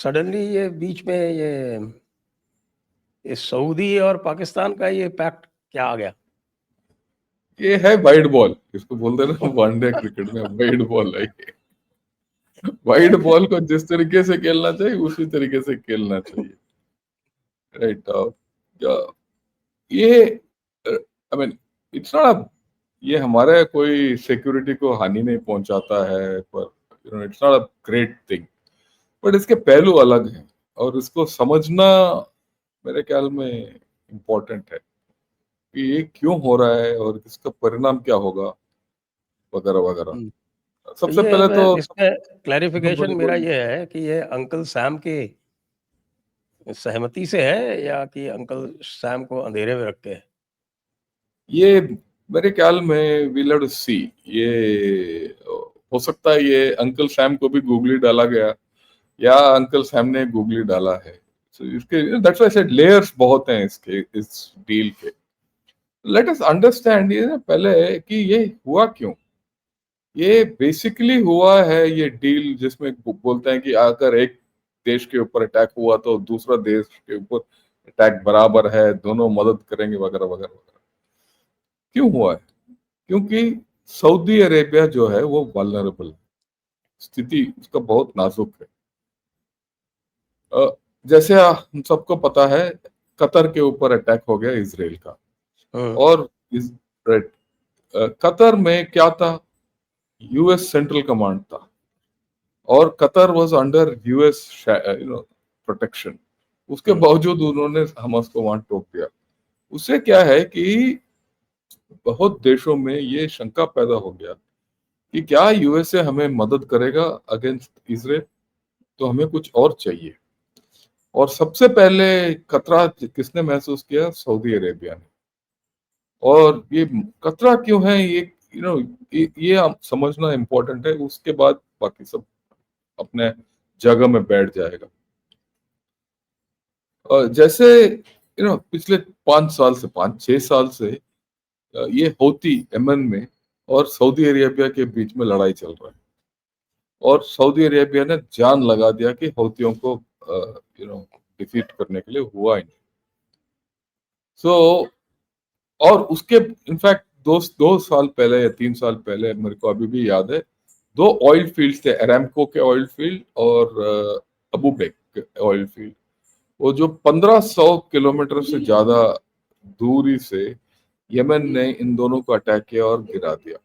Suddenly ये बीच में ये सऊदी और पाकिस्तान का ये पैक्ट क्या आ गया? ये है वाइड बॉल, इसको बोलते हैं ना वनडे क्रिकेट में वाइड बॉल है ये। वाइड बॉल को जिस तरीके से खेलना चाहिए उसी तरीके से खेलना चाहिए, राइट। ये आई मीन इट्स नॉट, ये हमारे कोई सिक्योरिटी को हानि नहीं पहुंचाता है, पर it's not a great thing, but इसके पहलू अलग हैं और इसको समझना मेरे ख्याल में इम्पोर्टेंट है कि ये क्यों हो रहा है और इसका परिणाम क्या होगा, वगैरह वगैरह। तो सबसे ये पहले मैं तो इसमें क्लैरिफिकेशन बोलिए मेरा बोलिए। ये है कि ये अंकल सैम की सहमति से है या कि अंकल सैम को अंधेरे में रख के है? ये मेरे ख्याल में विल हैव टू सी, ये हो सकता है ये अंकल सैम को भी गूगली डाला गया या अंकल सैम ने गूगली डाला है। So, इसके that's why I said layers बहुत हैं इसके, इस डील के। लेट अस अंडरस्टैंड ये ना पहले कि ये हुआ क्यों। ये बेसिकली हुआ है ये डील जिसमें बोलते हैं कि अगर एक देश के ऊपर अटैक हुआ तो दूसरा देश के ऊपर अटैक बराबर है, दोनों मदद करेंगे, वगैरह वगैरह वगैरह। क्यों हुआ है? क्योंकि सऊदी अरेबिया जो है वो वल्नरेबल है, स्थिति उसका बहुत नाजुक है। जैसे हम सबको पता है कतर के ऊपर अटैक हो गया इसराइल का, और राइट, कतर में क्या था, यूएस सेंट्रल कमांड था और Qatar was under US protection. उसके बावजूद उन्होंने हमास को वहां टोक दिया। उससे क्या है कि बहुत देशों में ये शंका पैदा हो गया कि क्या यूएसए हमें मदद करेगा अगेंस्ट इसराइल, तो हमें कुछ और चाहिए। और सबसे पहले खतरा किसने महसूस किया? सऊदी अरेबिया ने। और ये खतरा क्यों है, ये ये हम समझना इम्पोर्टेंट है, उसके बाद बाकी सब अपने जगह में बैठ जाएगा। जैसे पिछले 5 साल से 5-6 साल से ये हौती यमन में और सऊदी अरेबिया के बीच में लड़ाई चल रहा है, और सऊदी अरेबिया ने जान लगा दिया कि हौतियों को डिफीट करने के लिए हुआ ही नहीं। सो और उसके इनफैक्ट 2 साल पहले या 3 साल पहले, मेरे को अभी भी याद है, 2 ऑयल फील्ड थे, अरामको के ऑयल फील्ड और अबू बेक के ऑयल फील्ड। वो जो 1500 किलोमीटर से ज्यादा दूरी से यमन ने इन दोनों को अटैक किया और गिरा दिया।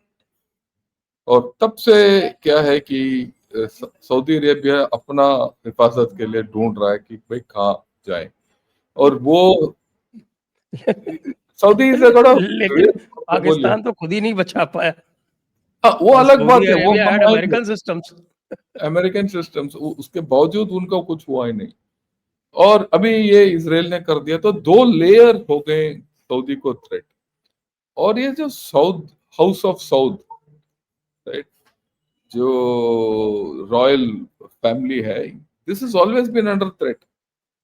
और तब से क्या है कि सऊदी अरेबिया अपना हिफाजत के लिए ढूंढ रहा है कि भाई कहाँ जाए, और वो सऊदी से थोड़ा लेकिन बोलिए। पाकिस्तान तो खुद ही नहीं बचा पाया हाँ, वो और अलग सऊदी बात है, वो अरेबिया हम हैड आएंगे। American systems. अमेरिकन सिस्टम्स, उसके बावजूद उनका कुछ हुआ ही नहीं। और अभी ये इसराइल ने कर दिया, तो 2 लेयर हो गए सऊदी को थ्रेट। और ये जो south, house of south, right, जो रॉयल फैमिली है, this is always been under threat.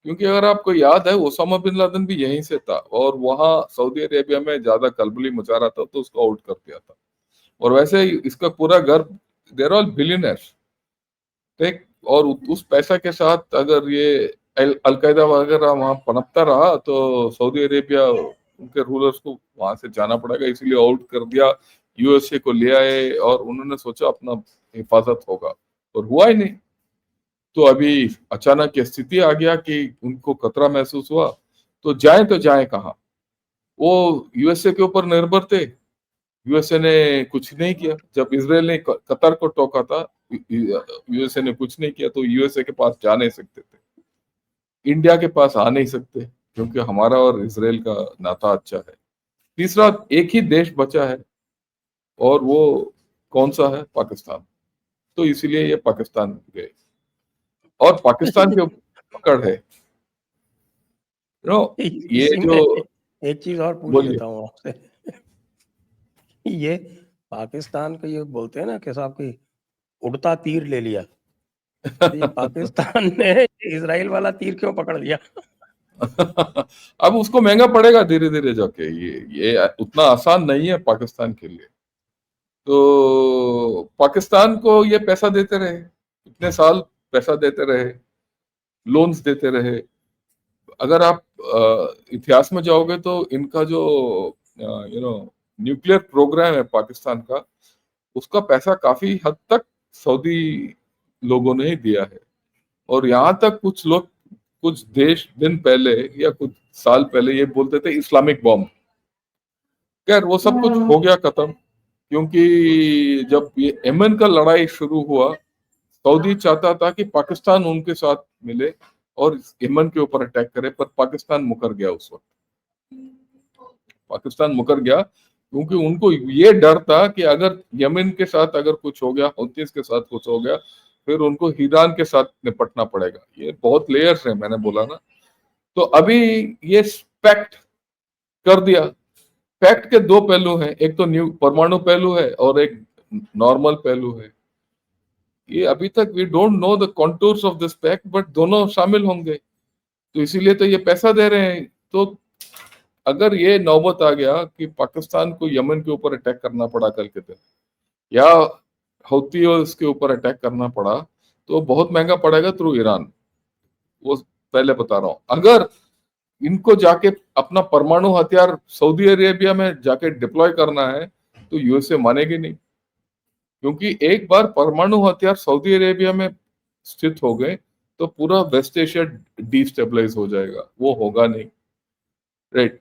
क्योंकि अगर आपको याद है ओसामा बिन लादेन भी यहीं से था, और वहां सऊदी अरेबिया में ज्यादा खलबली मचा रहा था तो उसको आउट कर दिया था। और वैसे ही इसका पूरा घर, देर ऑल बिलियनर्स, ठीक। और उस पैसा के साथ अगर ये अलकायदा वगैरह वहां पनपता रहा तो सऊदी अरेबिया उनके रूलर्स को वहां से जाना पड़ेगा, इसीलिए आउट कर दिया। यूएसए को ले आए और उन्होंने सोचा अपना हिफाजत होगा, और हुआ ही नहीं। तो अभी अचानक ये स्थिति आ गया कि उनको खतरा महसूस हुआ, तो जाए कहाँ। वो यूएसए के ऊपर निर्भर थे, यूएसए ने कुछ नहीं किया। जब इसराइल ने कतर को टोका था, यूएसए ने कुछ नहीं किया, तो यूएसए के पास जा नहीं सकते थे, इंडिया के पास आ नहीं सकते, क्योंकि हमारा और इसराइल का नाता अच्छा है। तीसरा एक ही देश बचा है, और वो कौन सा है? पाकिस्तान। तो इसीलिए ये पाकिस्तान गए, और पाकिस्तान के ऊपर पकड़ है। ये इसी जो, में एक चीज और पूछ बोलिए। लेता हूँ आपसे। ये पाकिस्तान को ये बोलते हैं ना कि साहब की उड़ता तीर ले लिया, तो ये पाकिस्तान ने इजराइल वाला तीर क्यों पकड़ लिया? अब उसको महंगा पड़ेगा धीरे धीरे जाके, ये उतना आसान नहीं है पाकिस्तान के लिए। तो पाकिस्तान को ये पैसा देते रहे, इतने साल पैसा देते रहे, लोन्स देते रहे। अगर आप इतिहास में जाओगे तो इनका जो न्यूक्लियर प्रोग्राम है पाकिस्तान का, उसका पैसा काफी हद तक सऊदी लोगों ने ही दिया है। और यहाँ तक कुछ लोग कुछ दिन पहले या कुछ साल पहले ये बोलते थे इस्लामिक बॉम्ब। खैर वो सब कुछ हो गया खत्म, क्योंकि जब ये यमन का लड़ाई शुरू हुआ, सऊदी चाहता था कि पाकिस्तान उनके साथ मिले और यमन के ऊपर अटैक करे, पर पाकिस्तान मुकर गया। उस वक्त पाकिस्तान मुकर गया क्योंकि उनको ये डर था कि अगर यमन के साथ अगर कुछ हो गया, हौतीस के साथ कुछ हो गया, फिर उनको ईरान के साथ निपटना पड़ेगा। ये बहुत लेयर्स है, मैंने बोला ना। तो अभी ये पैक्ट कर दिया। पैक्ट के दो पहलू हैं, एक तो न्यू परमाणु पहलू है और एक नॉर्मल पहलू है। ये अभी तक we don't know the contours of this pact, but दोनों शामिल होंगे, तो इसीलिए तो ये पैसा दे रहे हैं। तो अगर ये नौबत आ गया कि पाकिस्तान को यमन के ऊपर अटैक करना पड़ा कल के दिन, या हौती के ऊपर अटैक करना पड़ा, तो बहुत महंगा पड़ेगा थ्रू ईरान। वो पहले बता रहा हूं। अगर इनको जाके अपना परमाणु हथियार सऊदी अरेबिया में जाके डिप्लॉय करना है तो यूएसए मानेगी नहीं, क्योंकि एक बार परमाणु हथियार सऊदी अरेबिया में स्थित हो गए तो पूरा वेस्ट एशिया डिस्टेबलाइज हो जाएगा। वो होगा नहीं, राइट।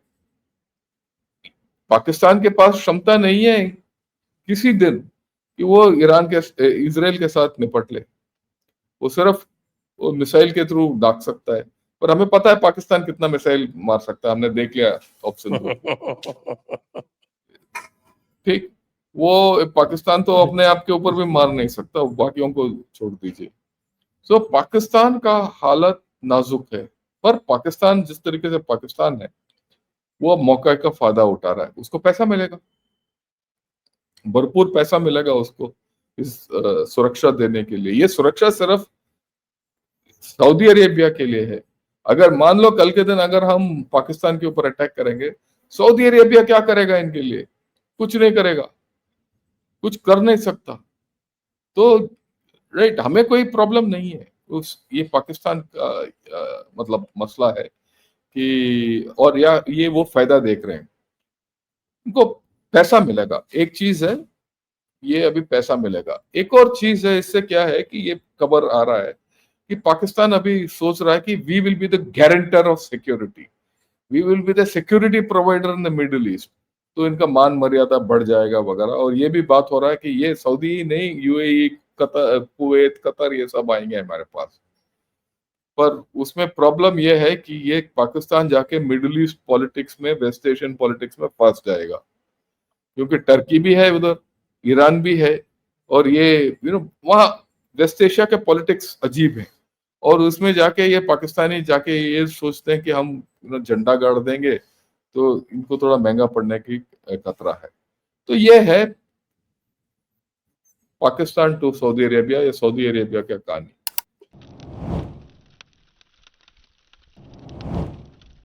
पाकिस्तान के पास क्षमता नहीं है किसी दिन कि वो ईरान के इजराइल के साथ निपट ले। वो सिर्फ वो मिसाइल के थ्रू दाग सकता है, पर हमें पता है पाकिस्तान कितना मिसाइल मार सकता है, हमने देख लिया ऑप्शन 2। ठीक, वो पाकिस्तान तो अपने आप के ऊपर भी मार नहीं सकता, बाकियों को छोड़ दीजिए। सो पाकिस्तान का हालत नाजुक है, पर पाकिस्तान जिस तरीके से पाकिस्तान है, वो मौका का फायदा उठा रहा है। उसको पैसा मिलेगा, भरपूर पैसा मिलेगा उसको इस सुरक्षा देने के लिए। ये सुरक्षा सिर्फ सऊदी अरेबिया के लिए है। अगर मान लो कल के दिन अगर हम पाकिस्तान के ऊपर अटैक करेंगे, सऊदी अरेबिया क्या करेगा इनके लिए? कुछ नहीं करेगा, कुछ कर नहीं सकता। तो राइट, हमें कोई प्रॉब्लम नहीं है उस, ये पाकिस्तान का मतलब मसला है कि, और या ये वो फायदा देख रहे हैं, उनको पैसा मिलेगा। एक चीज है, ये अभी पैसा मिलेगा। एक और चीज है, इससे क्या है कि ये खबर आ रहा है कि पाकिस्तान अभी सोच रहा है कि we will be the guarantor of security, we will be the security provider in the Middle East. तो इनका मान मर्यादा बढ़ जाएगा वगैरह। और ये भी बात हो रहा है कि ये सऊदी ही नहीं, यूएई, कतर, कुवैत, कतर, ये सब आएंगे हमारे पास। पर उसमें प्रॉब्लम यह है कि ये पाकिस्तान जाके मिडिल ईस्ट पॉलिटिक्स में, वेस्ट एशियन पॉलिटिक्स में फंस जाएगा, क्योंकि टर्की भी है उधर, ईरान भी है, और ये वहाँ वेस्ट एशिया के पॉलिटिक्स अजीब है। और उसमें जाके ये पाकिस्तानी जाके ये सोचते हैं कि हम झंडा गाड़ देंगे, तो इनको थोड़ा महंगा पड़ने की खतरा है। तो ये है पाकिस्तान टू सऊदी अरेबिया या सऊदी अरेबिया की कहानी।